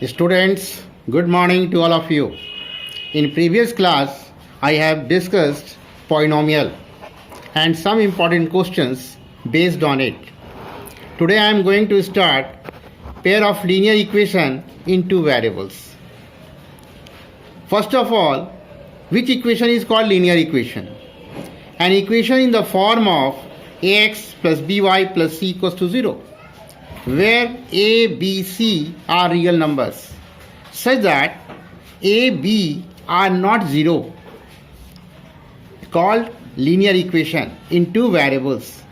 Students, good morning to all of you. In previous class, I have discussed polynomial and some important questions based on it. Today I am going to start pair of linear equation in two variables. First of all, which equation is called linear equation? An equation in the form of ax plus by plus c equals to 0, where a, b, c are real numbers, such that a, b are not 0, called linear equation in two variables.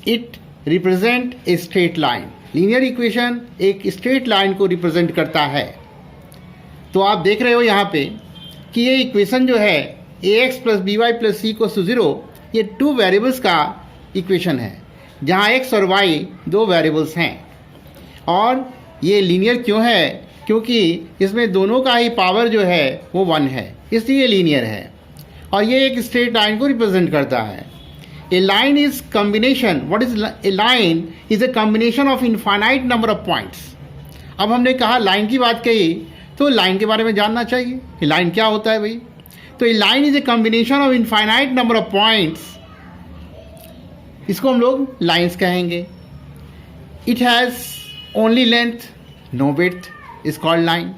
It represent a straight line. linear equation एक straight line को represent करता है. तो आप देख रहे हो यहाँ पे कि ये इक्वेशन जो है ax plus B Y plus C equals to 0, ये टू वेरिएबल्स का इक्वेशन है, जहाँ x और y दो वेरिएबल्स हैं. और ये लीनियर क्यों है? क्योंकि इसमें दोनों का ही पावर जो है वो 1 है, इसलिए लीनियर है. और ये एक स्ट्रेट लाइन को रिप्रेजेंट करता है. A line is combination. What is a line? Is a combination of infinite number of points. अब हमने कहा लाइन की बात कही, तो लाइन के बारे में जानना चाहिए कि लाइन क्या होता है भाई. तो a line is a combination of infinite number of points. इसको हम लोग लाइन्स कहेंगे. It has only length, no width, is called line.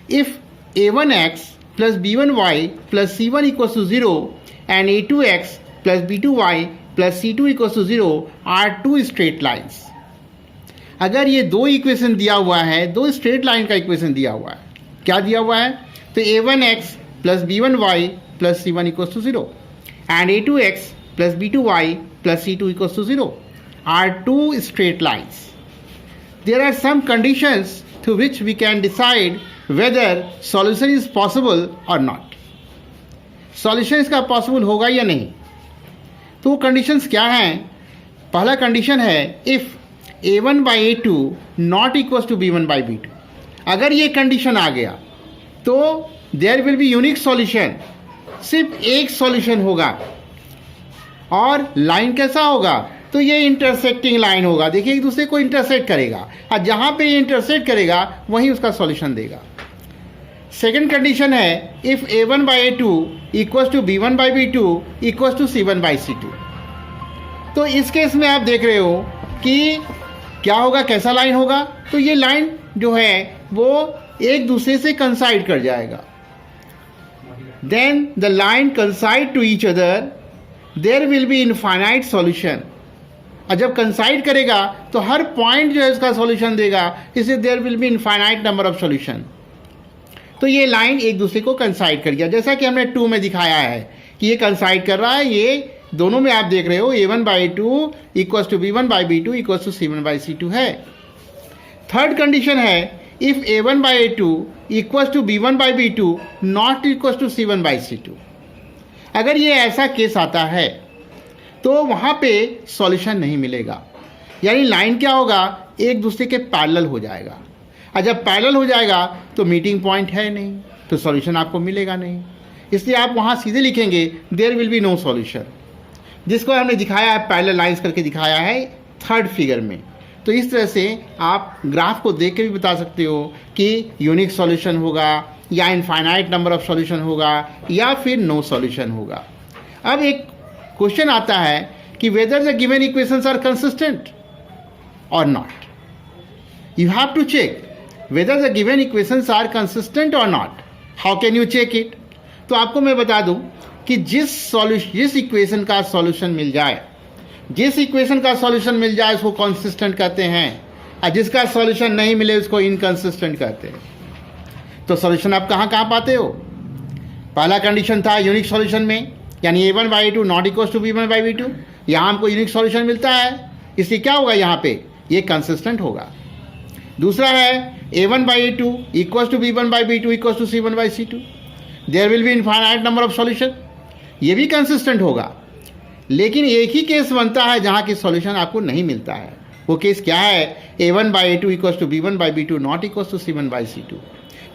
If a1x plus b1y plus c1 equals to 0 and a2x plus b2y plus c2 equals to 0 are two straight lines. अगर ये दो equation दिया हुआ है, दो straight line का equation दिया हुआ है, क्या दिया हुआ है? तो a1x plus b1y plus c1 equals to 0 and a2x plus b2y plus c2 equals to 0 are two straight lines. There are some conditions through which we can decide whether solution is possible or not. Solution इसका possible होगा या नहीं. तो conditions क्या हैं? पहला condition है if a1 by a2 not equals to b1 by b2. अगर ये कंडीशन आ गया तो there will be unique solution. सिर्फ एक सॉल्यूशन होगा. और लाइन कैसा होगा? तो ये इंटरसेक्टिंग लाइन होगा. देखिए एक दूसरे को इंटरसेक्ट करेगा, और जहाँ पे ये इंटरसेक्ट करेगा वहीं उसका सॉल्यूशन देगा. सेकेंड कंडीशन है if a1 by a2 equals to b1 by b2 equals to c1 by c2. तो इस केस में आप देख रहे हो कि क्या होगा, कैसा लाइन होगा? तो ये लाइन जो है वो एक दूसरे से कंसाइड कर जाएगा. Then the line coincide to each other, there will be infinite solution. और जब कंसाइड करेगा तो हर पॉइंट जो है उसका सॉल्यूशन देगा, इसलिए there will be infinite number of solution. तो ये लाइन एक दूसरे को कंसाइड कर गया, जैसा कि हमने 2 में दिखाया है कि ये कंसाइड कर रहा है. ये दोनों में आप देख रहे हो a1 by a2 equals to b1 by b2 equals to c1 by c2 है. थर्ड कंडीशन है if a1 by a2 equals to b1 by b2 not equals to c1 by c2. अगर ये ऐसा केस आता है तो वहाँ पे सॉल्यूशन नहीं मिलेगा. यानी लाइन क्या होगा? एक दूसरे के पैरेलल हो जाएगा. और जब पैरेलल हो जाएगा तो मीटिंग पॉइंट है नहीं, तो सॉल्यूशन आपको मिलेगा नहीं. इसलिए आप वहाँ सीधे लिखेंगे there will be no solution, जिसको हमने दिखाया है, पैरेलल लाइंस करके दिखाया है थर्ड फिगर में. तो इस तरह से आप ग्राफ को देख के भी बता सकते हो कि यूनिक सॉल्यूशन होगा या इनफाइनाइट नंबर ऑफ सॉल्यूशन होगा या फिर नो सॉल्यूशन होगा. अब एक क्वेश्चन आता है कि whether the given equations are consistent or not. You have to check whether the given equations are consistent or not. How can you check it? तो आपको मैं बता दूं कि जिस इक्वेशन का सॉल्यूशन मिल जाए, जिस इक्वेशन का सॉल्यूशन मिल जाए उसको कंसिस्टेंट कहते हैं, और जिसका सॉल्यूशन नहीं मिले उसको इनकंसिस्टेंट कहते हैं. तो सॉल्यूशन आप कहाँ कहाँ पाते हो? पहला कंडीशन था यूनिक सॉल्यूशन में, यानी a1 by a2 not equals to b1 by b2. यहाँ हमको यूनिक सॉल्यूशन मिलता है, इसलिए क्या होगा? यहाँ पे ये कंसिस्टेंट होगा. दूसरा है a1 by a2 equals to b1 by b2 equals to c1 by c2. There will be infinite number of solution. ये भी कंसिस्टेंट होगा. लेकिन एक ही केस बनता है जहाँ की सॉल्यूशन आपको नहीं मिलता है. वो केस क्या है? a1 by a2 equals to b1 by b2 not equals to c1 by c2.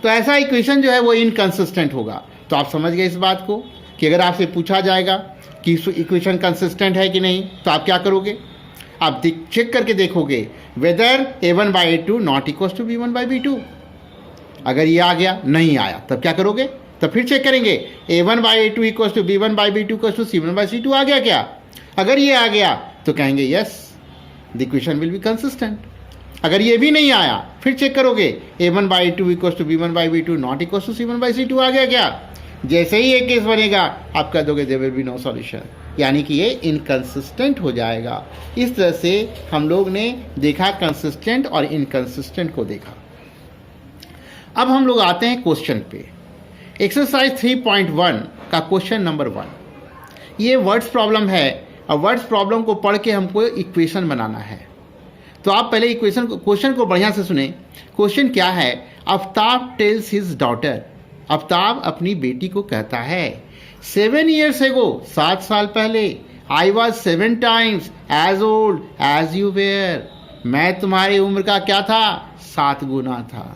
तो ऐसा इक्वेशन जो है वो इनकंसिस्टेंट होगा. तो आप समझ गए इस बात को कि अगर आपसे पूछा जाएगा कि इक्वेशन कंसिस्टेंट है कि नहीं, तो आप क्या करोगे? आप चेक करके देखोगे weather a1/a2 not equal to b1/b2। अगर ये आ गया, नहीं आया, तब क्या करोगे? तब फिर चेक करेंगे a1/a2 equal to b1/b2 equal to c1/c2 आ गया क्या? अगर ये आ गया तो कहेंगे yes, the equation will be consistent. अगर ये भी नहीं आया, फिर चेक करोगे a1/a2 equal to b1/b2 not equal to c1/c2 आ गया क्या? जैसे ही एक केस बनेगा आप कह दोगे there will be no solution, यानी कि ये इनकंसिस्टेंट हो जाएगा। इस तरह से हम लोग ने देखा कंसिस्टेंट और इनकंसिस्टेंट को देखा। अब हम लोग आते हैं क्वेश्चन पे। एक्सरसाइज 3.1 का क्वेश्चन नंबर 1, ये वर्ड्स प्रॉब्लम है और वर्ड्स प्रॉब्लम को पढ़ के हमको इक्वेशन बनाना है। तो आप पहले क्वेश्चन को बढ़िया से सुने। क्वेश्चन क्या है? Aftab tales his daughter, Aftab अपनी बेटी को कहता है 7 years ago, 7 साल पहले, I was 7 times as old as you were, मैं तुम्हारी उम्र का क्या था? 7 गुना था।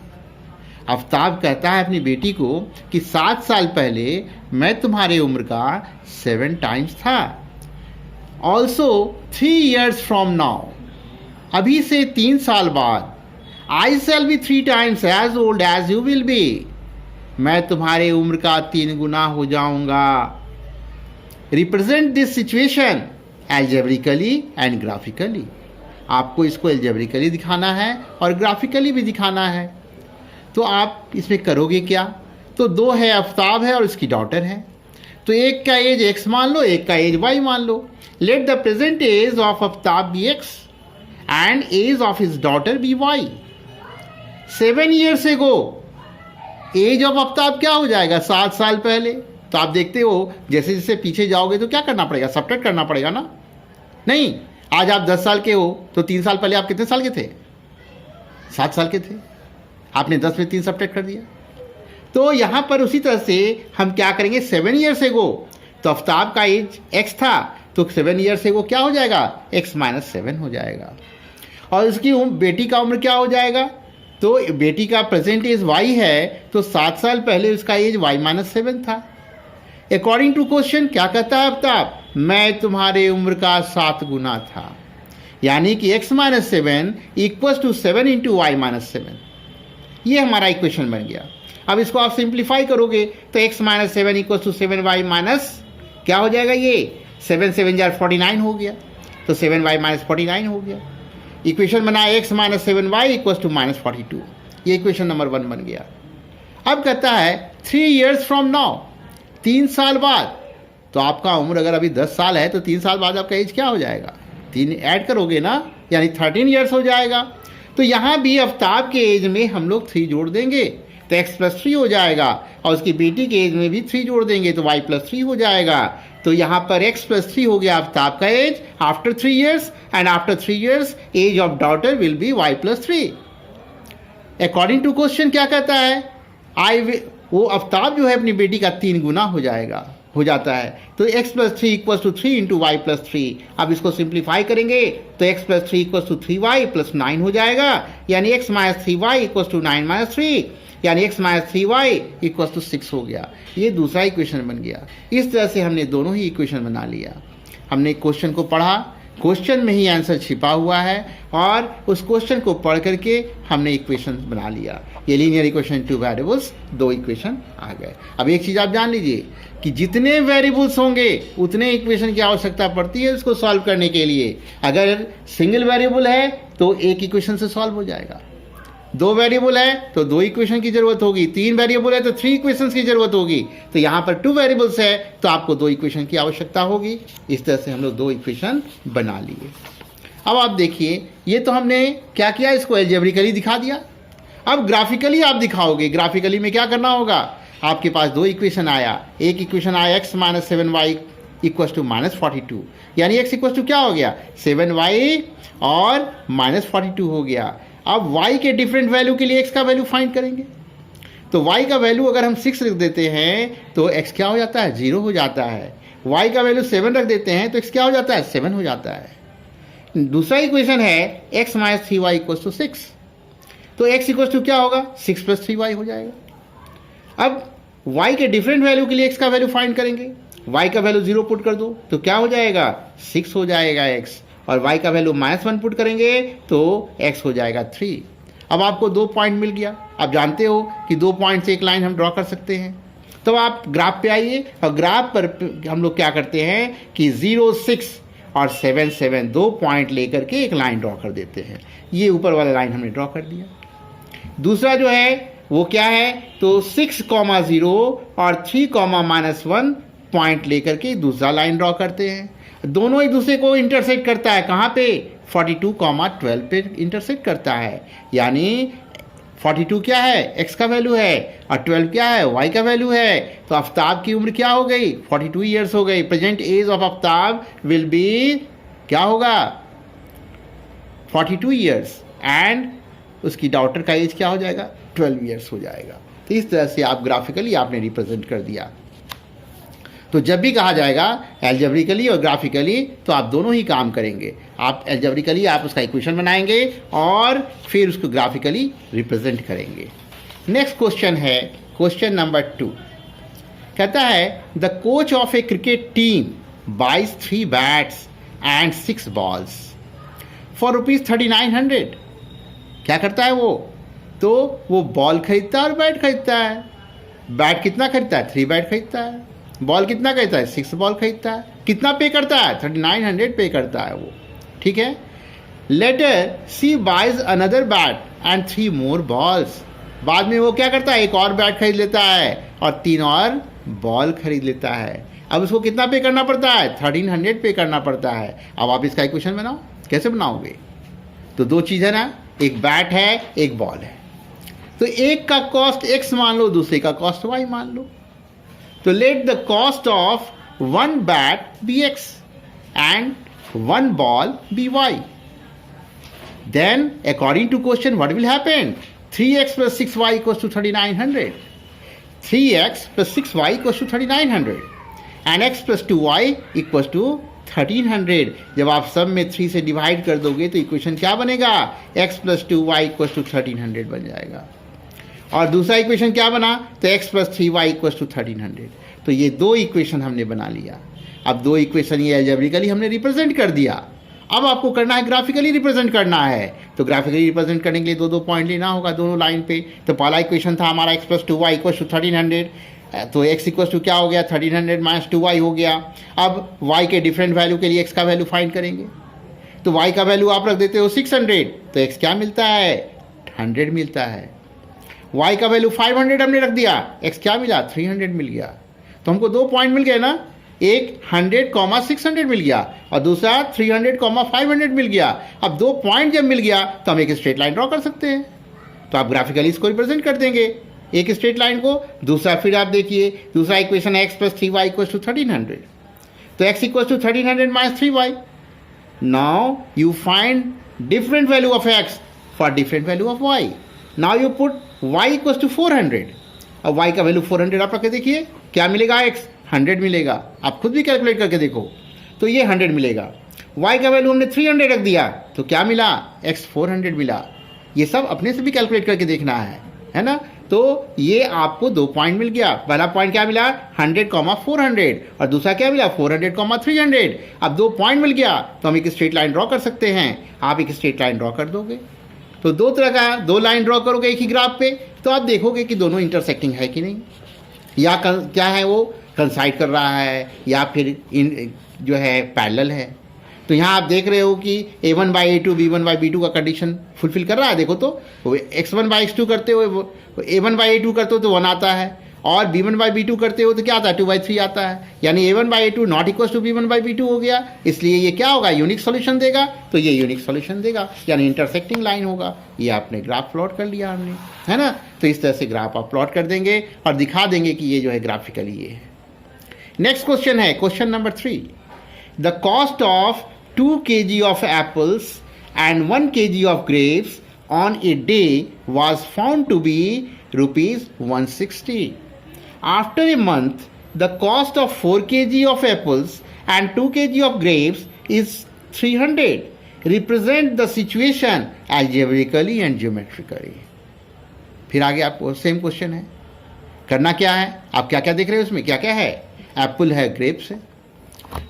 आफ्ताब कहता है अपनी बेटी को कि 7 साल पहले मैं तुम्हारी उम्र का 7 times था। ऑल्सो 3 years from now, अभी से 3 साल बाद, I shall be 3 times as old as you will be, मैं तुम्हारे उम्र का 3 गुना हो जाऊंगा। Represent this situation algebraically and graphically, आपको इसको एल्जेब्रिकली दिखाना है और ग्राफिकली भी दिखाना है। तो आप इसमें करोगे क्या? तो 2 है, आफ्ताब है और इसकी डॉटर है। तो एक का एज x मान लो, एक का एज y मान लो। Let the present age of Aftab be x and age of his daughter be y। 7 years ago, age of Aftab क्या हो जाएगा? 7 साल पहले। तो आप देखते हो जैसे जैसे पीछे जाओगे तो क्या करना पड़ेगा? सब्ट्रैक्ट करना पड़ेगा ना? नहीं, आज आप 10 साल के हो तो 3 साल पहले आप कितने साल के थे? 7 साल के थे। आपने 10 में 3 सब्ट्रैक्ट कर दिया। तो यहाँ पर उसी तरह से हम क्या करेंगे? 7 years ago, तो आफ्ताब का एज x था, तो 7 years ago क्या हो जाएगा? x - 7 हो जाएगा। और उसकी बेटी का उम्र क्या हो जाएगा? तो बेटी का प्रेजेंट एज y है, तो 7 साल पहले उसका एज y - 7 था। अकॉर्डिंग टू क्वेश्चन क्या कहता है आफ्ताब? मैं तुम्हारे उम्र का 7 गुना था, यानी कि x - 7 इक्वल्स टू 7 × y - 7। ये हमारा इक्वेशन बन गया। अब इसको आप सिंप्लीफाई करोगे तो x - 7 equals to 7y minus क्या हो जाएगा? ये 7 × 7 = 49 हो गया, तो 7y - 49 हो गया। इक्वेशन बना x - 7y इक्वल्स टू -42। ये इक्वेशन नंबर 1 बन गया। अब कहता है 3 years from now, 3 साल बाद। तो आपका उम्र अगर अभी 10 साल है तो 3 साल बाद आपका एज क्या हो जाएगा? 3 ऐड करोगे ना, यानी 13 years हो जाएगा। तो यहाँ भी आफ्ताब के एज में हम लोग 3 जोड़ देंगे तो x + 3 हो जाएगा, और उसकी बेटी के एज में भी 3 जोड़ देंगे तो y + 3 हो जाएगा। तो यहाँ पर x + 3 हो गया आफ्ताब का age after 3 years, and after 3 years age of daughter will be y + 3। According to question क्या कहता है? वो आफ्ताब जो है अपनी बेटी का 3 गुना हो जाता है। तो x + 3 इक्वल्स टू 3 × y + 3। अब इसको सिंप्लीफाई करेंगे तो x + 3 इक्वल्स टू 3y + 9 हो जाएगा, यानी x - 3y इक्वल्स टू 9 - 3, यानी x - 3y इक्वल्स टू 6 हो गया। ये दूसरा इक्वेशन बन गया। इस तरह से हमने दोनों ही इक्वेशन बना लिया। हमने क्वेश्चन को पढ़ा, क्वेश्चन में ही आंसर छिपा हुआ है, और उस क्वेश्चन को पढ़ करके हमने इक्वेशन बना लिया। ये लीनियर इक्वेशन 2 वेरिएबल्स, 2 इक्वेशन आ गए। अब एक चीज़ आप जान लीजिए कि जितने वेरिएबल्स होंगे उतने इक्वेशन की आवश्यकता पड़ती है उसको सॉल्व करने के लिए। अगर सिंगल वेरिएबल है तो एक इक्वेशन से सॉल्व हो जाएगा, 2 वेरिएबल है तो 2 इक्वेशन की जरूरत होगी, 3 वेरिएबल है तो 3 इक्वेशंस की जरूरत होगी। तो यहाँ पर 2 वेरिएबल्स है तो आपको 2 इक्वेशन की आवश्यकता होगी। इस तरह से हम लोग 2 इक्वेशन बना लिए। अब आप देखिए, ये तो हमने क्या किया, इसको एल्जेब्रिकली दिखा दिया। अब ग्राफिकली आप दिखाओगे। ग्राफिकली में क्या करना होगा? आपके पास 2 इक्वेशन आया, एक इक्वेशन आया x - 7y इक्वल्स टू -42, यानी x इक्वल्स टू क्या हो गया? 7y और -42 हो गया। अब y के डिफरेंट वैल्यू के लिए x का वैल्यू फाइंड करेंगे। तो y का वैल्यू अगर हम 6 रख देते हैं तो x क्या हो जाता है? 0 हो जाता है। y का वैल्यू 7 रख देते हैं तो x क्या हो जाता है? 7 हो जाता है। दूसरा इक्वेशन है x - 3y इक्वल्स टू 6, तो x इक्वल्स टू क्या होगा? 6 + 3y हो जाएगा। अब y के डिफरेंट वैल्यू के लिए x का वैल्यू फाइंड करेंगे। y का वैल्यू 0 पुट कर दो तो क्या हो जाएगा? 6 हो जाएगा x, और y का वैल्यू -1 पुट करेंगे तो x हो जाएगा 3। अब आपको 2 पॉइंट मिल गया। आप जानते हो कि 2 पॉइंट से एक लाइन हम ड्रॉ कर सकते हैं। तो आप ग्राफ पे आइए और ग्राफ पर हम लोग क्या करते हैं कि 0, 6 और 7, 7 2 पॉइंट लेकर के एक लाइन ड्रॉ कर देते हैं। ये ऊपर वाला लाइन हमने ड्रॉ कर दिया। दूसरा जो है वो क्या है, तो 6,0 और 3,-1 पॉइंट लेकर के दूसरा लाइन ड्रॉ करते हैं। दोनों एक दूसरे को इंटरसेक्ट करता है। कहाँ पे? 42,12 पे इंटरसेक्ट करता है। यानी 42 क्या है? x का वैल्यू है और 12 क्या है? y का वैल्यू है। तो आफ्ताब की उम्र क्या हो गई? 42 ईयर्स हो गई। Present age of Aftab will be क्या होगा? 42 ईयर्स एंड उसकी डॉटर का एज क्या हो जाएगा? 12 ईयर्स हो जाएगा। तो इस तरह से आप ग्राफिकली आपने रिप्रेजेंट कर दिया। तो जब भी कहा जाएगा एल्जेब्रिकली और ग्राफिकली, तो आप दोनों ही काम करेंगे। आप एल्जेब्रिकली आप उसका इक्वेशन बनाएंगे और फिर उसको ग्राफिकली रिप्रेजेंट करेंगे। नेक्स्ट क्वेश्चन है क्वेश्चन नंबर 2। कहता है the coach of a cricket team buys 3 bats and 6 balls for ₹3900। क्या करता है वो? तो वो बॉल खरीदता है और बैट खरीदता है। बैट कितना खरीदता है? 3 बैट खरीदता है। बॉल कितना खरीदता है? 6 बॉल खरीदता है। कितना पे करता है? 3900 पे करता है वो। ठीक है। Later she buys another bat and 3 more balls. बाद में वो क्या करता है? एक और बैट खरीद लेता है और 3 और बॉल खरीद लेता है। अब उसको कितना पे करना पड़ता है? 1300 पे करना पड़ता है। अब आप इसका इक्वेशन बनाओ। कैसे बनाओगे? तो 2 चीज़ है ना, एक बैट है, एक बॉल है। तो एक का कॉस्ट x मान लो, दूसरे का कॉस्ट y मान लो। तो let the cost of 1 bat be x and 1 ball be y। Then according to question what will happen? 3x plus 6y equals to 3900। 3x plus 6y equals to 3900 and x plus 2y equals to 1300। जब आप सब में 3 से divide कर दोगे तो equation क्या बनेगा? x plus 2y equals to 1300 बन जाएगा। और दूसरा इक्वेशन क्या बना? तो x plus 3y equals to 1300। तो ये 2 इक्वेशन हमने बना लिया। अब 2 इक्वेशन ये अलजेब्रिकली हमने रिप्रेजेंट कर दिया। अब आपको करना है ग्राफिकली रिप्रेजेंट करना है। तो ग्राफिकली रिप्रेजेंट करने के लिए 2-2 पॉइंट लेना होगा दोनों लाइन पे। तो पहला इक्वेशन था हमारा x plus 2y equals to 1300। तो x इक्वल टू क्या हो गया? 1300 - 2y हो गया। अब y के डिफरेंट वैल्यू के लिए x का वैल्यू फाइंड करेंगे। तो y का वैल्यू आप रख देते हो 600, तो x क्या मिलता है? 100 मिलता है। y का वैल्यू 500 हमने रख दिया, x क्या मिला? 300 मिल गया। तो हमको 2 पॉइंट मिल गए ना, एक 100, 600 मिल गया और दूसरा 300, 500 मिल गया। अब 2 पॉइंट जब मिल गया तो हम एक स्ट्रेट लाइन ड्रॉ कर सकते हैं। तो आप ग्राफिकली इसको रिप्रेजेंट कर देंगे एक स्ट्रेट लाइन को। दूसरा फिर आप देखिए, दूसरा इक्वेशन है x plus 3y equals to 1300। तो x equals to 1300 minus 3y। Now you find different value of x for different value of y. Now you put y equals to 400। अब y का वैल्यू 400 आप रख के देखिए क्या मिलेगा? x 100 मिलेगा। आप खुद भी कैलकुलेट करके देखो तो ये 100 मिलेगा। y का वैल्यू हमने 300 रख दिया तो क्या मिला? x 400 मिला। ये सब अपने से भी कैलकुलेट करके देखना है ना। तो ये आपको 2 पॉइंट मिल गया। पहला पॉइंट क्या मिला? 100, 400 और दूसरा क्या मिला? 400, 300। अब 2 पॉइंट मिल गया तो हम एक स्ट्रेट लाइन ड्रॉ कर सकते हैं। आप एक स्ट्रेट लाइन ड्रॉ कर दोगे तो 2 तरह का 2 लाइन ड्रॉ करोगे एक ही ग्राफ पे, तो आप देखोगे कि दोनों इंटरसेक्टिंग है कि नहीं, या क्या है वो कंसाइड कर रहा है या फिर जो है पैरेलल है। तो यहाँ आप देख रहे हो कि a1/a2 b1/b2 का कंडीशन फुलफिल कर रहा है। देखो तो x1/x2 करते हो, a1/a2 करते हो तो 1 आता है और b1/b2 करते हो तो क्या आता है? 2/3 आता है। यानी a1/a2 not equal to b1/b2 हो गया। इसलिए ये क्या होगा? यूनिक सॉल्यूशन देगा। तो ये यूनिक सॉल्यूशन देगा यानी इंटरसेक्टिंग लाइन होगा। ये आपने ग्राफ प्लॉट कर लिया हमने, है ना। तो इस तरह से ग्राफ आप प्लॉट कर देंगे और दिखा देंगे कि ये जो है ग्राफिकली ये है। नेक्स्ट क्वेश्चन है question number 3। The cost of 2 kg of apples and 1 kg of grapes on a day was found to be ₹160. After a month, the cost of 4 kg of apples and 2 kg of grapes is 300. Represent the situation algebraically and geometrically. फिर आगे आपको same question है। करना क्या है? आप क्या क्या देख रहे हो उसमें? क्या क्या है? एप्पल है, ग्रेप्स है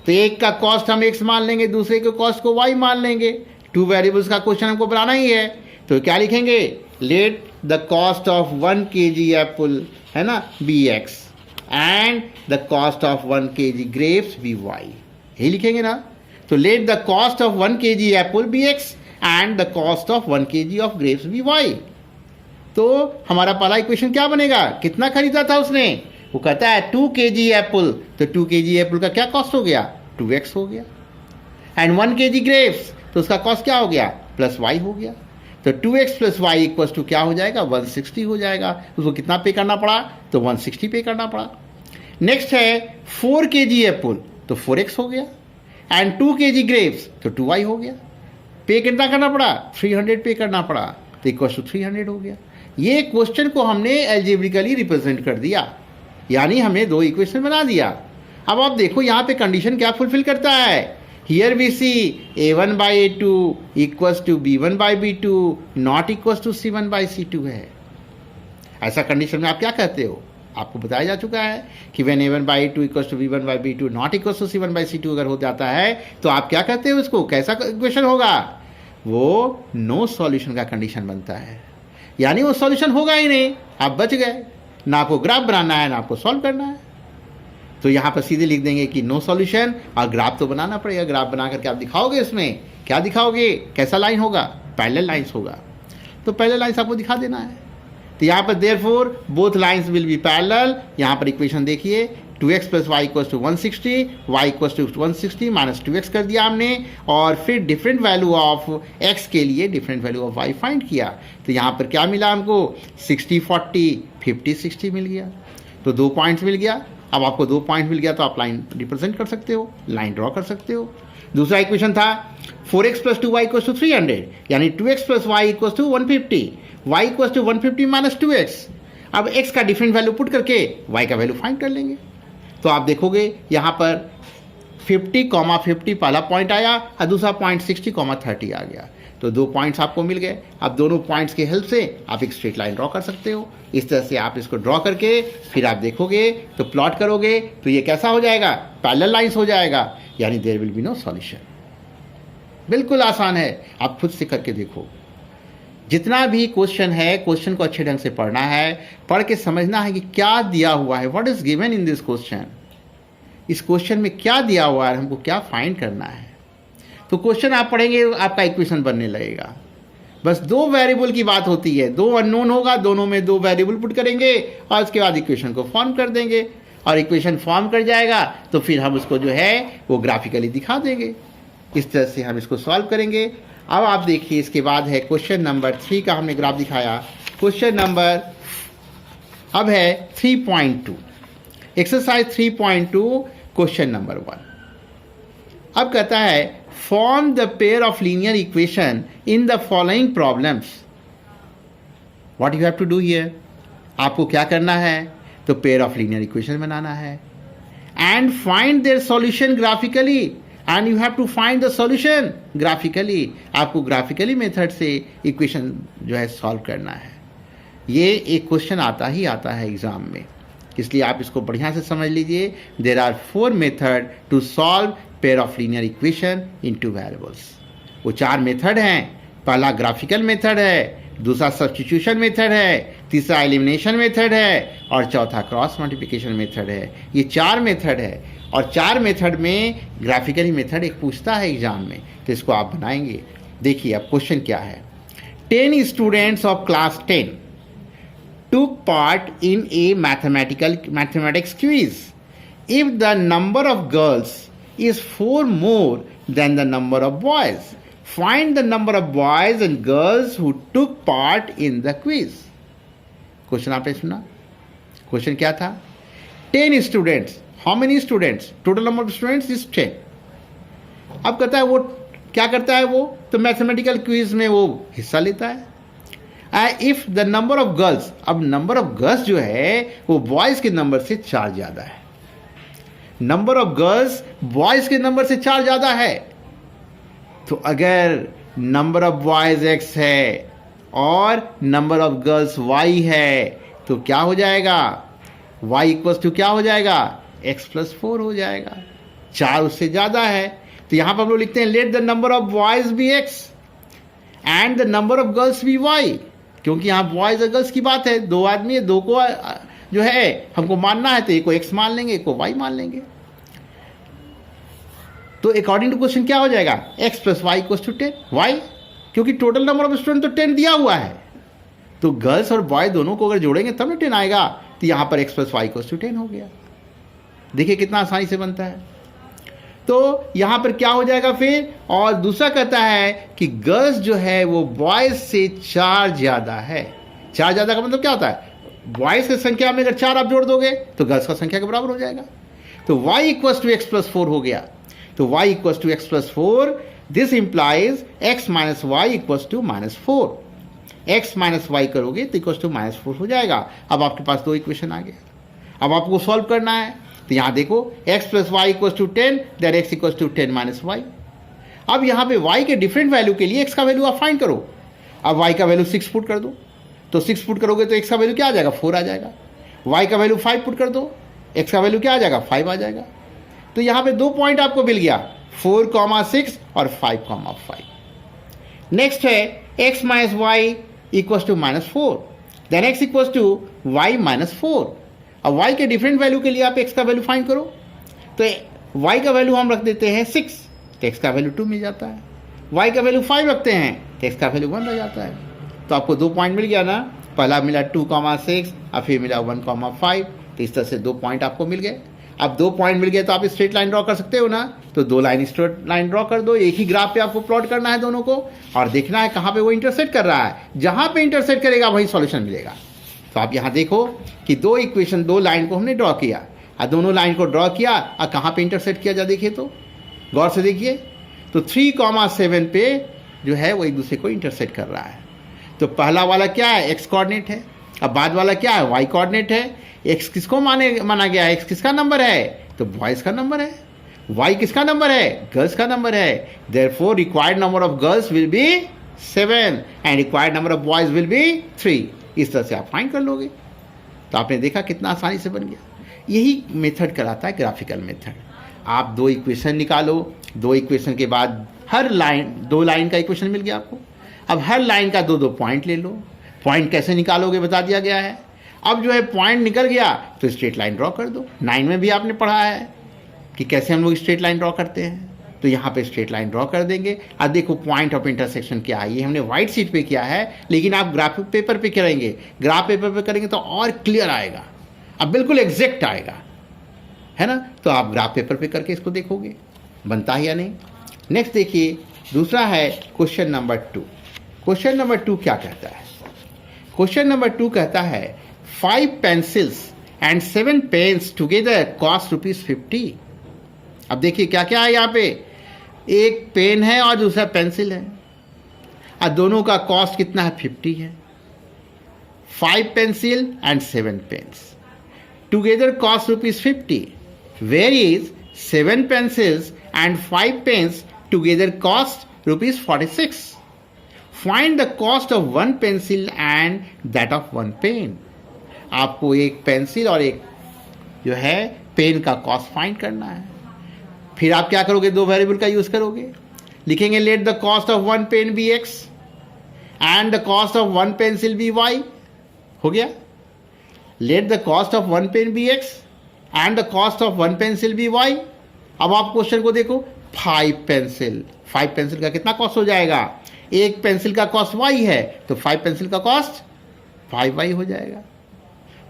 तो एक का कॉस्ट हम x मान लेंगे, दूसरे के कॉस्ट को y मान लेंगे। टू वेरिएबल्स का क्वेश्चन हमको बनाना ही है, तो क्या लिखेंगे, let the cost of 1 kg apple है ना be x and the cost of 1 kg grapes be y, यही लिखेंगे ना। तो let the cost of 1 kg apple be x and the cost of 1 kg of grapes be y। तो हमारा पहला equation क्या बनेगा, कितना खरीदा था उसने, वो कहता है 2 kg एप्पल, तो 2 kg एप्पल का क्या कॉस्ट हो गया, 2x हो गया। एंड 1 kg ग्रेप्स, तो उसका कॉस्ट क्या हो गया, प्लस y हो गया। तो 2x plus y equals to क्या हो जाएगा, 160 हो जाएगा। उसको कितना पे करना पड़ा, तो 160 पे करना पड़ा। नेक्स्ट है 4 kg एप्पल, तो 4x हो गया। एंड 2 kg ग्रेप्स, तो 2y हो गया। पे कितना करना पड़ा, 300 पे करना पड़ा, तो इक्वल्स टू 300 हो गया। ये क्वेश्चन को हमने एल्जेब्रिकली रिप्रेजेंट कर दिया, यानी हमने दो इक्वेशन बना दिया। अब आप देखो यहाँ पे कंडीशन क्या फुलफिल करता है, here we see a1 by a2 equals to b1 by b2 not equals to c1 by c2 है। ऐसा कंडीशन में आप क्या कहते हो, आपको बताया जा चुका है कि when a1 by a2 equals to b1 by b2 not equals to c1 by c2 अगर हो जाता है तो आप क्या कहते हो, उसको कैसा इक्वेशन होगा, वो नो सॉल्यूशन का कंडीशन बनता है, यानी वो सॉल्यूशन होगा ही नहीं, आप बच गए। ना आपको ग्राफ बनाना है ना आपको सॉल्व करना है, तो यहाँ पर सीधे लिख देंगे कि नो सॉल्यूशन, और ग्राफ तो बनाना पड़ेगा। ग्राफ बना करके आप दिखाओगे, इसमें क्या दिखाओगे, कैसा लाइन होगा, पैरेलल लाइंस होगा, तो पैरेलल लाइंस आपको दिखा देना है। तो यहाँ पर therefore both lines will be parallel. यहाँ पर इक्वेशन देखिए, 2x plus Y equals to 160, Y equals to 160 minus 2x कर दिया हमने, और फिर डिफरेंट वैल्यू ऑफ x के लिए different value of y find किया। तो यहाँ पर क्या मिला हमको, 60 40 50 60 मिल गया, तो 2 पॉइंट्स मिल गया। अब आपको 2 पॉइंट मिल गया तो आप लाइन रिप्रेजेंट कर सकते हो, लाइन ड्रॉ कर सकते हो। दूसरा इक्वेशन था 4x plus 2y equals to 300, यानी 2x plus y equals to 150, y equals to 150 minus 2x। अब x का डिफरेंट वैल्यू पुट करके y का वैल्यू फाइंड कर लेंगे। तो आप देखोगे यहाँ पर 50, 50 पहला पॉइंट आया और दूसरा पॉइंट 60, 30 आ गया, तो 2 पॉइंट्स आपको मिल गए। अब दोनों पॉइंट्स की हेल्प से आप एक स्ट्रेट लाइन ड्रॉ कर सकते हो। इस तरह से आप इसको ड्रॉ करके फिर आप देखोगे तो प्लॉट करोगे तो ये कैसा हो जाएगा, पैरेलल लाइंस हो जाएगा, यानी there will be no solution. बिल्कुल आसान है, आप खुद से करके देखो। जितना भी क्वेश्चन है, क्वेश्चन को अच्छे ढंग से पढ़ना है, पढ़ के समझना है कि क्या दिया हुआ है, what is given in this question, इस क्वेश्चन में क्या दिया हुआ है, हमको क्या फाइंड करना है। तो क्वेश्चन आप पढ़ेंगे आपका इक्वेशन बनने लगेगा। बस 2 वेरिएबल की बात होती है, 2 अननोन होगा, दोनों में 2 वेरिएबल पुट करेंगे और उसके बाद इक्वेशन को फॉर्म कर देंगे, और इक्वेशन फॉर्म कर जाएगा तो फिर हम उसको जो है वो ग्राफिकली दिखा देंगे। इस तरह से हम इसको सॉल्व करेंगे। अब आप देखिए, इसके बाद है क्वेश्चन नंबर 3 का हमने ग्राफ दिखाया। क्वेश्चन नंबर अब है 3.2, एक्सरसाइज 3.2 क्वेश्चन नंबर 1। अब कहता है form the pair of linear equation in the following problems. What you have to do here, आपको क्या करना है, तो पेयर ऑफ लीनियर इक्वेशन बनाना है and find their solution graphically, and you have to find the solution graphically. आपको graphically method से equation जो है सॉल्व करना है। ये एक क्वेश्चन आता ही आता है एग्जाम में, इसलिए आप इसको बढ़िया से समझ लीजिए। There are 4 method to solve pair of linear equation in 2 variables. वो 4 मेथड हैं। पहला ग्राफिकल मेथड है, दूसरा सब्स्टिट्यूशन मेथड है, तीसरा एलिमिनेशन मेथड है, और चौथा क्रॉस मल्टीप्लिकेशन मेथड है। ये 4 मेथड है, और 4 मेथड में ग्राफिकली मेथड एक पूछता है एग्जाम में, तो इसको आप बनाएंगे। देखिए अब क्वेश्चन क्या है। 10 students of class 10 took part in a mathematics quiz. If the number of girls is 4 more than the number of boys, find the number of boys and girls who took part in the quiz. Question आपने सुना, question क्या था, 10 students, how many students, total number of students is 10। अब कहता है वो क्या करता है, वो तो मैथमेटिकल क्विज में वो हिस्सा लेता है। If the number of girls, अब नंबर ऑफ गर्ल्स जो है वो बॉयज के नंबर से 4 ज्यादा है। नंबर ऑफ गर्ल्स बॉयज के नंबर से 4 ज्यादा है, तो अगर नंबर ऑफ बॉयज x है और नंबर ऑफ गर्ल्स y है तो क्या हो जाएगा, y इक्वल्स टू क्या हो जाएगा, x प्लस 4 हो जाएगा। 4 उससे ज़्यादा है। तो यहाँ पर हम लोग लिखते हैं let the number of boys be x and the number of girls be y, क्योंकि यहाँ बॉयज और गर्ल्स की बात है, 2 आदमी है, 2 को जो है हमको मानना है, तो एक को x मान लेंगे, एक को y मान लेंगे। तो अकॉर्डिंग टू क्वेश्चन क्या हो जाएगा, x plus Y equals to 10 y, क्योंकि टोटल नंबर ऑफ स्टूडेंट तो 10 दिया हुआ है, तो गर्ल्स और बॉय दोनों को अगर जोड़ेंगे तब ना 10 आएगा। तो यहाँ पर x plus Y equals to 10 हो गया। देखिए कितना आसानी से बनता है। तो यहाँ पर क्या हो जाएगा फिर, और दूसरा कहता है कि गर्ल्स जो है वो बॉयज से 4 ज़्यादा है। 4 ज़्यादा का मतलब क्या होता है, बॉयज की संख्या में अगर 4 आप जोड़ दोगे तो गर्ल्स का संख्या के बराबर हो जाएगा। तो y equals to x plus 4 हो गया। तो y equals to x plus 4, this implies x minus y equals to -4। x minus y करोगे तो इक्वल्स टू -4 हो जाएगा। अब आपके पास 2 इक्वेशन आ गया। अब आपको सॉल्व करना है, तो यहाँ देखो x plus Y equals to 10, that x equals to 10 minus y. अब यहाँ पे y के डिफरेंट वैल्यू के लिए x का वैल्यू आप फाइंड करो। अब y का वैल्यू 6 पुट कर दो, तो 6 पुट करोगे तो x का वैल्यू क्या आ जाएगा, 4 आ जाएगा। y का वैल्यू 5 पुट कर दो, x का वैल्यू क्या आ जाएगा, 5 आ जाएगा। तो यहाँ पे 2 पॉइंट आपको मिल गया, 4,6 और 5,5। नेक्स्ट है x minus y equals to -4, then x equals to y minus 4। अब y के डिफरेंट वैल्यू के लिए आप x का वैल्यू फाइंड करो। तो y का वैल्यू हम रख देते हैं 6, तो x का वैल्यू 2 मिल जाता है। y का वैल्यू 5 रखते हैं तो x का वैल्यू 1 रह जाता है। तो आपको 2 पॉइंट मिल गया ना, पहला मिला 2,6 और फिर मिला 1,5। तो इस तरह से 2 पॉइंट आपको मिल गए। अब 2 पॉइंट मिल गए तो आप स्ट्रेट लाइन ड्रॉ कर सकते हो ना, तो 2 लाइन स्ट्रेट लाइन ड्रॉ कर दो। एक ही ग्राफ पे आपको प्लॉट करना है दोनों को, और देखना है कहाँ पे वो इंटरसेक्ट कर रहा है। जहाँ पे इंटरसेक्ट करेगा वही सॉल्यूशन मिलेगा। तो आप यहाँ देखो कि 2 इक्वेशन, 2 लाइन को हमने ड्रॉ किया, और दोनों लाइन को ड्रॉ किया और कहाँ पे इंटरसेक्ट किया जा, देखिए तो गौर से देखिए। तो 3,7 पे जो है वो एक दूसरे को इंटरसेक्ट कर रहा है। तो पहला वाला क्या है, x कोऑर्डिनेट है, अब बाद वाला क्या है, y कोऑर्डिनेट है। x किसको माना गया है, x किसका नंबर है, तो बॉयज का नंबर है। y किसका नंबर है, गर्ल्स का नंबर है। Therefore required number of girls will be 7 and required number of boys will be 3। इस तरह से आप फाइंड कर लोगे। तो आपने देखा कितना आसानी से बन गया। यही मेथड कराता है ग्राफिकल मेथड। आप 2 इक्वेशन निकालो, 2 इक्वेशन के बाद हर लाइन, 2 लाइन का इक्वेशन मिल गया आपको। अब हर लाइन का 2-2 पॉइंट ले लो। पॉइंट कैसे निकालोगे बता दिया गया है। अब जो है पॉइंट निकल गया तो स्ट्रेट लाइन ड्रॉ कर दो। 9 में भी आपने पढ़ा है कि कैसे हम लोग स्ट्रेट लाइन ड्रॉ करते हैं। तो यहाँ पे स्ट्रेट लाइन ड्रॉ कर देंगे। अब देखो पॉइंट ऑफ इंटरसेक्शन क्या है, ये हमने व्हाइट शीट पे किया है, लेकिन आप ग्राफ पेपर पे करेंगे, ग्राफ पेपर पे करेंगे तो और क्लियर आएगा, अब बिल्कुल एग्जैक्ट आएगा, है ना। तो आप ग्राफ पेपर पे करके इसको देखोगे बनता है या नहीं। नेक्स्ट देखिए, दूसरा है क्वेश्चन नंबर 2। क्वेश्चन नंबर 2 क्या कहता है, क्वेश्चन नंबर 2 कहता है 5 pencils and 7 pens together cost ₹50। अब देखिए क्या क्या है यहाँ पे, एक पेन है और दूसरा पेंसिल है, और दोनों का कॉस्ट कितना है, 50 है। 5 pencil and 7 pens together cost ₹50, whereas 7 pencils and 5 pens together cost ₹46। Find the cost of 1 pencil and that of 1 pen। आपको एक पेंसिल और एक जो है पेन का कॉस्ट फाइंड करना है। फिर आप क्या करोगे, 2 वेरिएबल का यूज करोगे, लिखेंगे let the cost of 1 pen be x and the cost of 1 pencil be y। हो गया, let the cost of 1 pen be x and the cost of 1 pencil be y। अब आप क्वेश्चन को देखो, 5 pencil, 5 pencil का कितना cost हो जाएगा, एक पेंसिल का कॉस्ट y है तो 5 पेंसिल का कॉस्ट 5y हो जाएगा।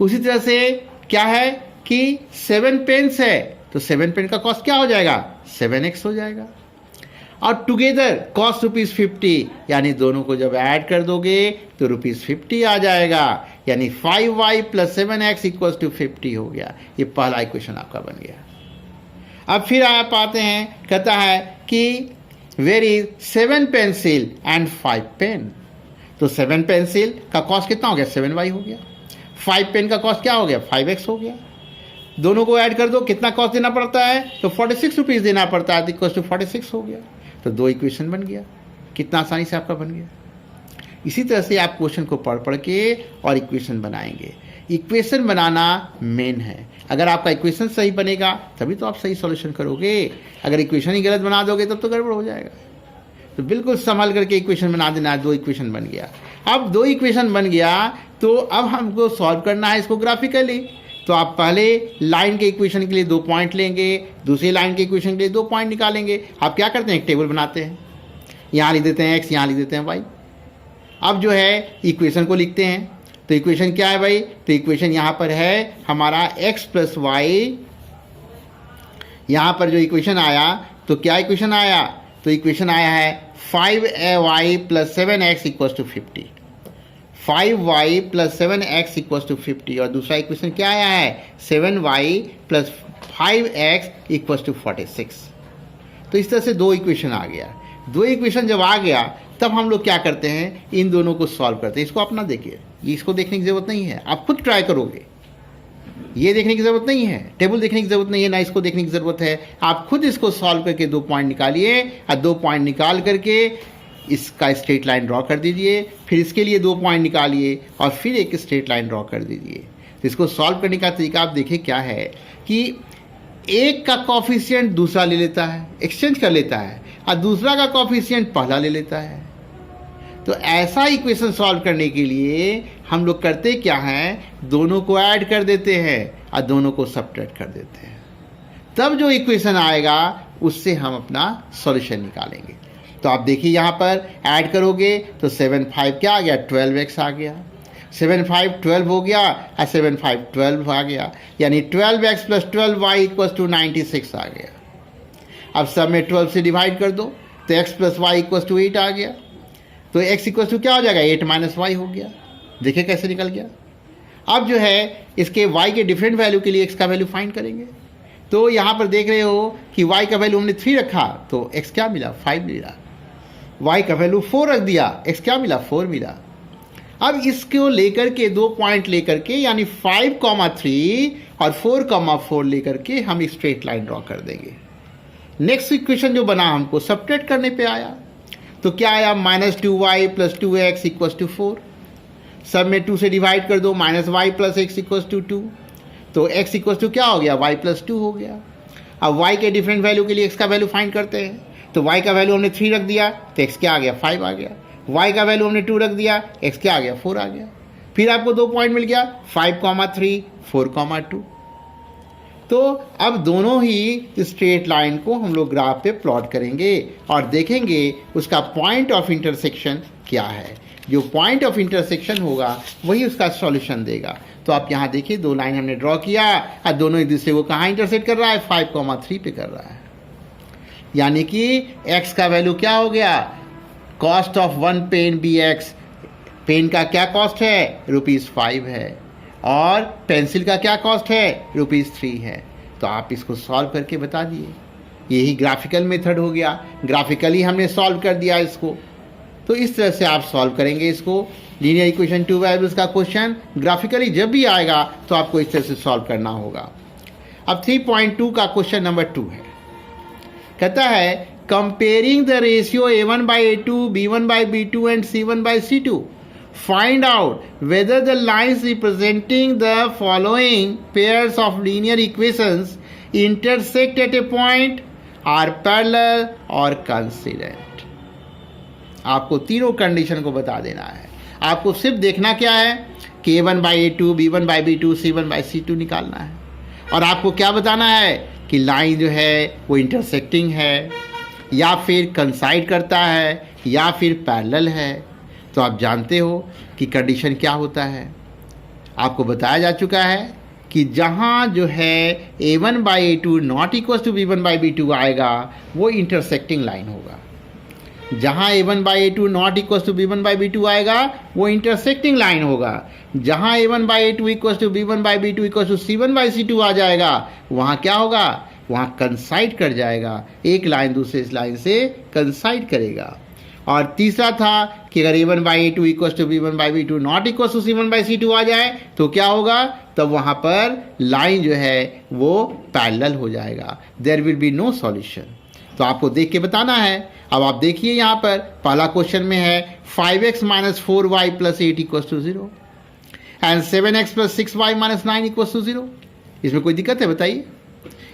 उसी तरह से क्या है कि 7 पेन्स है तो 7 पेन का कॉस्ट क्या हो जाएगा, 7x हो जाएगा। और टुगेदर कॉस्ट ₹50, यानी दोनों को जब ऐड कर दोगे तो ₹50 आ जाएगा, यानी 5y + 7x = 50 हो गया। ये पहला इक्वेशन आपका बन गया। अब फिर आप आते हैं, कहता है कि where is 7 pencil and 5 pen. तो 7 पेंसिल का कॉस्ट कितना हो गया, 7y हो गया। 5 पेन का कॉस्ट क्या हो गया, 5x हो गया। दोनों को ऐड कर दो, कितना कॉस्ट देना पड़ता है, तो ₹46 देना पड़ता है, इक्वल टू 46 हो गया। तो 2 इक्वेशन बन गया। कितना आसानी से आपका बन गया। इसी तरह से आप क्वेश्चन को पढ़ के और इक्वेशन बनाएंगे। इक्वेशन बनाना मेन है। अगर आपका इक्वेशन सही बनेगा तभी तो आप सही सॉल्यूशन करोगे। अगर इक्वेशन ही गलत बना दोगे तब तो गड़बड़ हो जाएगा। तो बिल्कुल संभाल करके इक्वेशन बना देना। 2 इक्वेशन बन गया। अब 2 इक्वेशन बन गया तो अब हमको सॉल्व करना है इसको ग्राफिकली। तो आप पहले लाइन के इक्वेशन के लिए 2 पॉइंट लेंगे, दूसरी लाइन के इक्वेशन के लिए 2 पॉइंट निकालेंगे। आप क्या करते हैं, एक टेबल बनाते हैं, यहाँ लिख देते हैं x, यहाँ लिख देते हैं y। अब जो है इक्वेशन को लिखते हैं। तो इक्वेशन क्या है भाई, तो इक्वेशन यहाँ पर है हमारा x प्लस वाई। यहाँ पर जो इक्वेशन आया तो क्या इक्वेशन आया, तो इक्वेशन आया है 5y plus 7x equals to 50। 5y plus 7x equals to 50। और दूसरा इक्वेशन क्या आया है, 7y plus 5x equals to 46। तो इस तरह से 2 इक्वेशन आ गया। 2 इक्वेशन जब आ गया तब हम लोग क्या करते हैं, इन दोनों को सॉल्व करते हैं। इसको अपना देखिए, इसको देखने की ज़रूरत नहीं है, आप खुद ट्राई करोगे। ये देखने की ज़रूरत नहीं है, टेबल देखने की ज़रूरत नहीं है, ना इसको देखने की ज़रूरत है। आप खुद इसको सॉल्व करके 2 पॉइंट निकालिए और 2 पॉइंट निकाल करके इसका स्ट्रेट लाइन ड्रॉ कर दीजिए। फिर इसके लिए 2 पॉइंट निकालिए और फिर एक स्ट्रेट लाइन ड्रॉ कर दीजिए। तो इसको सॉल्व करने का तरीका आप देखिए क्या है कि एक का कॉफिशिएंट दूसरा ले लेता है, एक्सचेंज कर लेता है, और दूसरा का कॉफिशिएंट पहला ले लेता है। तो ऐसा इक्वेशन सॉल्व करने के लिए हम लोग करते क्या हैं, दोनों को ऐड कर देते हैं और दोनों को सब्ट्रैक्ट कर देते हैं। तब जो इक्वेशन आएगा उससे हम अपना सॉल्यूशन निकालेंगे। तो आप देखिए यहाँ पर ऐड करोगे तो 7 5 क्या आ गया, 12x आ गया। 7 5 12 हो गया और 7 5 12 आ गया, यानी 12x plus 12y equals to 96 आ गया। अब सब में 12 से डिवाइड कर दो तो x plus Y equals to 8 आ गया। तो x इक्वल्स टू क्या हो जाएगा, 8 माइनस वाई हो गया। देखिए कैसे निकल गया। अब जो है इसके y के डिफरेंट वैल्यू के लिए x का वैल्यू फाइंड करेंगे। तो यहाँ पर देख रहे हो कि y का वैल्यू हमने 3 रखा तो x क्या मिला, 5 मिला। y का वैल्यू 4 रख दिया, x क्या मिला, 4 मिला। अब इसको लेकर के 2 पॉइंट लेकर के यानी 5,3 और 4,4 लेकर के हम एक स्ट्रेट लाइन ड्रॉ कर देंगे। नेक्स्ट इक्वेशन जो बना हमको सब्ट्रैक्ट करने पे आया तो क्या आया, -2y plus 2x equals to 4। सब में 2 से डिवाइड कर दो, -y plus x equals to 2। तो x इक्वल्स टू क्या हो गया, y प्लस 2 हो गया। अब y के डिफरेंट वैल्यू के लिए x का वैल्यू फाइंड करते हैं। तो y का वैल्यू हमने 3 रख दिया तो x क्या आ गया, 5 आ गया। y का वैल्यू हमने 2 रख दिया, x क्या आ गया, 4 आ गया। फिर आपको 2 पॉइंट मिल गया, 5,3 4,2। तो अब दोनों ही स्ट्रेट लाइन को हम लोग ग्राफ पे प्लॉट करेंगे और देखेंगे उसका पॉइंट ऑफ इंटरसेक्शन क्या है। जो पॉइंट ऑफ इंटरसेक्शन होगा वही उसका सॉल्यूशन देगा। तो आप यहाँ देखिए 2 लाइन हमने ड्रॉ किया और दोनों एक दूसरे को कहाँ इंटरसेक्ट कर रहा है, 5,3 पे कर रहा है। यानी कि x का वैल्यू क्या हो गया, cost of 1 pen bx। Pen का क्या कॉस्ट है, ₹5 है, और पेंसिल का क्या कॉस्ट है, ₹3 है। तो आप इसको सॉल्व करके बता दिए। यही ग्राफिकल मेथड हो गया, ग्राफिकली हमने सॉल्व कर दिया इसको। तो इस तरह से आप सॉल्व करेंगे इसको। लीनियर इक्वेशन 2 वेरिएबल्स का क्वेश्चन ग्राफिकली जब भी आएगा तो आपको इस तरह से सॉल्व करना होगा। अब 3.2 का क्वेश्चन नंबर 2 है। कहता है comparing the ratio a1/a2, b1/b2 and c1/c2, find out whether the lines representing the following pairs of linear equations intersect at a point, are parallel or coincident। आपको तीनों कंडीशन को बता देना है। आपको सिर्फ देखना क्या है कि a1/a2, b1/b2, c1/c2 निकालना है। और आपको क्या बताना है कि लाइन जो है वो इंटरसेक्टिंग है या फिर कंसाइड करता है या फिर पैरेलल है। तो आप जानते हो कि कंडीशन क्या होता है। आपको बताया जा चुका है कि जहाँ जो है a1/a2 not equal to b1/b2 आएगा वो इंटरसेक्टिंग लाइन होगा। जहाँ a1/a2 not equal to b1/b2 आएगा वो इंटरसेक्टिंग लाइन होगा। जहाँ a1/a2 equal to b1/b2 equal to c1/c2 आ जाएगा वहाँ क्या होगा, वहाँ कंसाइड कर जाएगा। एक लाइन दूसरे लाइन से कंसाइड करेगा। और तीसरा था कि अगर a1/a2 equal to b1/b2 not equal to c1/c2 आ जाए तो क्या होगा, तब वहाँ पर लाइन जो है वो पैरेलल हो जाएगा। There will be no solution. तो आपको देख के बताना है। अब आप देखिए यहाँ पर पहला क्वेश्चन में है 5x - 4y + 8 = 0। And 7x plus 6y minus 9 equals to 0। इसमें कोई दिक्कत है बताइए?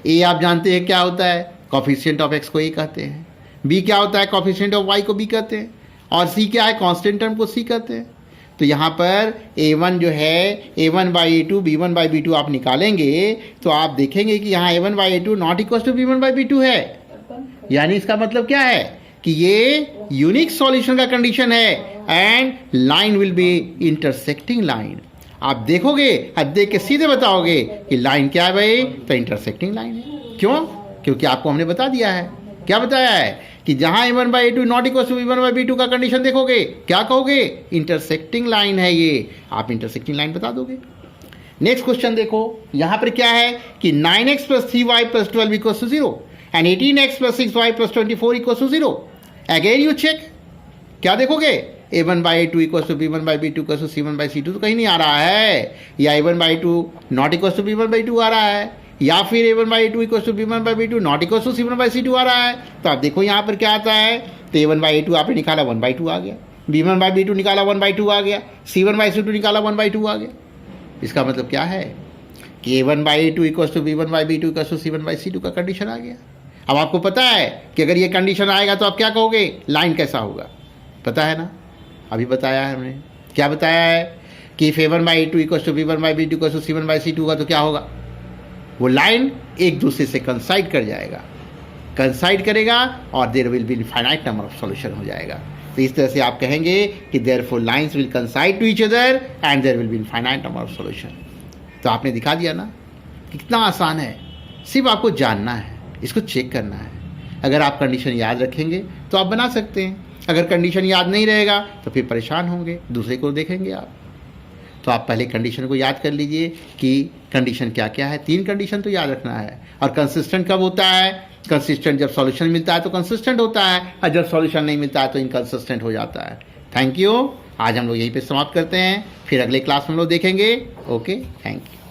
ए आप जानते हैं क्या होता है, कॉफिशिएंट ऑफ x को ए कहते हैं, बी क्या होता है, कॉफिशिएंट ऑफ y को बी कहते हैं, और सी क्या है, कांस्टेंट टर्म को सी कहते हैं। तो यहाँ पर a1 जो है a1 by a2 b1 by b2 आप निकालेंगे तो आप देखेंगे कि यहाँ a1 by a2 not equal to b1 by b2 है। यानी इसका मतलब क्या है कि ये यूनिक सॉल्यूशन का कंडीशन है and line will be intersecting line. आप देखोगे, अब देख के सीधे बताओगे कि लाइन क्या है भाई, तो इंटरसेक्टिंग लाइन है। क्यों? क्योंकि आपको हमने बता दिया है, क्या बताया है कि जहां a1 by a2 not equal to b1 by b2 का कंडीशन देखोगे क्या कहोगे, इंटरसेक्टिंग लाइन है ये, आप इंटरसेक्टिंग लाइन बता दोगे। नेक्स्ट क्वेश्चन देखो, यहां पर क्या है कि 9x plus 3y plus 12 equal to 0 and 18x plus 6y plus 24 equal to 0। Again you check, क्या देखोगे, a1 by a2 equal to b1 by b2 equal to c1 by c2 तो कहीं नहीं आ रहा है, या a1 by a2 not equal to b1 by 2 आ रहा है, या फिर a1 by a2 equal to b1 by b2 not equal to c1 by c2 आ रहा है। तो आप देखो यहाँ पर क्या आता है, तो a1 बाई a2 आपने निकाला 1 बाई 2 आ गया, b1 बाई b2 निकाला 1 बाई 2 आ गया, c1 बाई c2 निकाला 1 बाई 2 आ गया। इसका मतलब क्या है कि a1 by a2 equal to b1 by b2 equal to c1 by c2 का कंडीशन आ गया। अब आपको पता है कि अगर ये कंडीशन आएगा तो आप क्या कहोगे, लाइन कैसा होगा, पता है ना, अभी बताया है हमने। क्या बताया है कि if a1 by a2 equal to b1 by b2 equal to c1 by c2 होगा तो क्या होगा, वो लाइन एक दूसरे से कंसाइड कर जाएगा, कंसाइड करेगा और there will be infinite number of solution हो जाएगा। तो इस तरह से आप कहेंगे कि therefore lines will coincide to each other and there will be infinite number of solution. तो आपने दिखा दिया ना, कितना आसान है, सिर्फ आपको जानना है, इसको चेक करना है। अगर आप कंडीशन याद रखेंगे तो आप बना सकते हैं, अगर कंडीशन याद नहीं रहेगा तो फिर परेशान होंगे, दूसरे को देखेंगे आप। तो आप पहले कंडीशन को याद कर लीजिए कि कंडीशन क्या क्या है, 3 कंडीशन तो याद रखना है। और कंसिस्टेंट कब होता है, कंसिस्टेंट जब सॉल्यूशन मिलता है तो कंसिस्टेंट होता है, और जब सॉल्यूशन नहीं मिलता है तो इनकंसिस्टेंट हो जाता है। थैंक यू, आज हम लोग यहीं पे समाप्त करते हैं, फिर अगले क्लास में हम लोग देखेंगे। Okay, thank you.